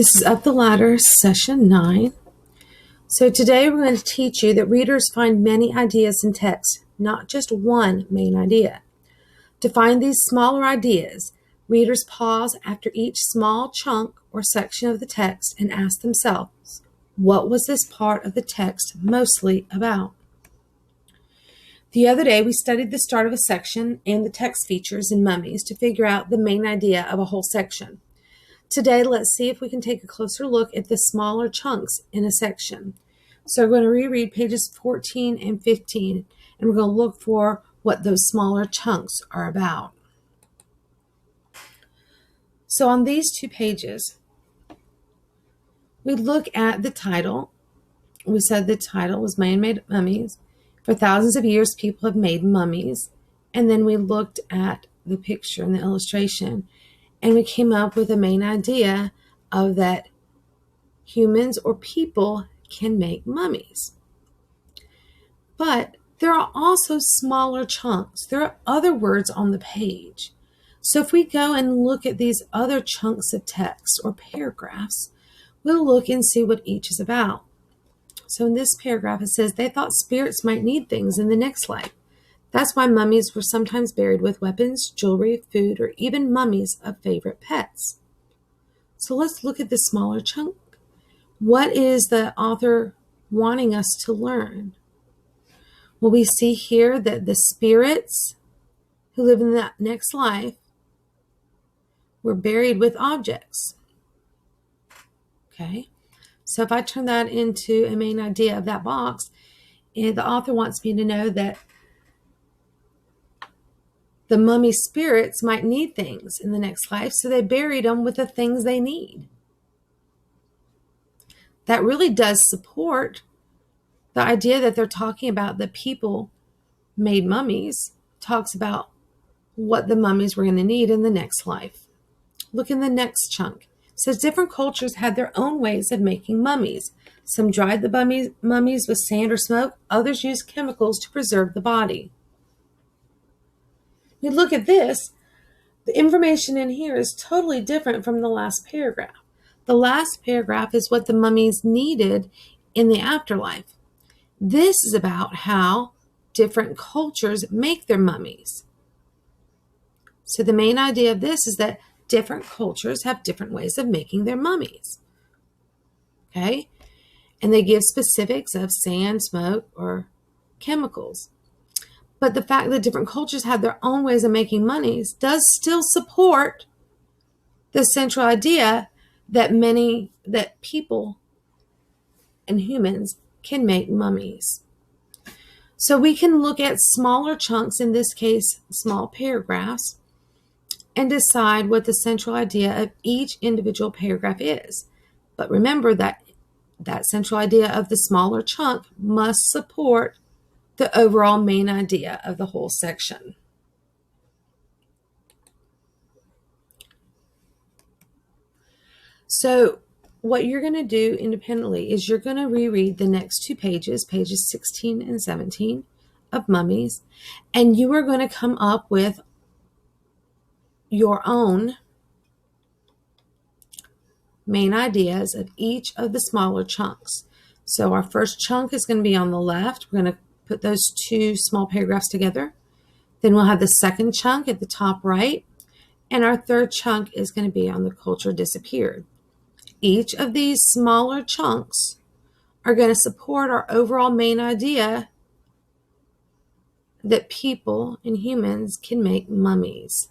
This is Up the Ladder, Session 9. So today we're going to teach you that readers find many ideas in text, not just one main idea. To find these smaller ideas, readers pause after each small chunk or section of the text and ask themselves, what was this part of the text mostly about? The other day we studied the start of a section and the text features in Mummies to figure out the main idea of a whole section. Today, let's see if we can take a closer look at the smaller chunks in a section. So we're going to reread pages 14 and 15, and we're going to look for what those smaller chunks are about. So on these two pages, we look at the title. We said the title was Man-Made Mummies. For thousands of years, people have made mummies. And then we looked at the picture and the illustration, and we came up with a main idea of that humans or people can make mummies. But there are also smaller chunks. There are other words on the page. So if we go and look at these other chunks of text or paragraphs, we'll look and see what each is about. So in this paragraph, it says they thought spirits might need things in the next life. That's why mummies were sometimes buried with weapons, jewelry, food, or even mummies of favorite pets. So let's look at the smaller chunk. What is the author wanting us to learn? Well, we see here that the spirits who live in that next life were buried with objects. Okay, so if I turn that into a main idea of that box, and the author wants me to know that the mummy spirits might need things in the next life, so they buried them with the things they need. That really does support the idea that they're talking about the people made mummies, talks about what the mummies were going to need in the next life. Look in the next chunk. It says different cultures had their own ways of making mummies. Some dried the mummies with sand or smoke. Others used chemicals to preserve the body. You look at this, the information in here is totally different from the last paragraph. The last paragraph is what the mummies needed in the afterlife. This is about how different cultures make their mummies. So the main idea of this is that different cultures have different ways of making their mummies. Okay? And they give specifics of sand, smoke, or chemicals. But the fact that different cultures have their own ways of making mummies does still support the central idea that people and humans can make mummies. So we can look at smaller chunks, in this case, small paragraphs, and decide what the central idea of each individual paragraph is. But remember that central idea of the smaller chunk must support the overall main idea of the whole section. So what you're going to do independently is you're going to reread the next two pages, pages 16 and 17 of Mummies, and you are going to come up with your own main ideas of each of the smaller chunks. So our first chunk is going to be on the left. We're going to put those two small paragraphs together. Then we'll have the second chunk at the top right, and our third chunk is going to be on the culture disappeared. Each of these smaller chunks are going to support our overall main idea that people and humans can make mummies.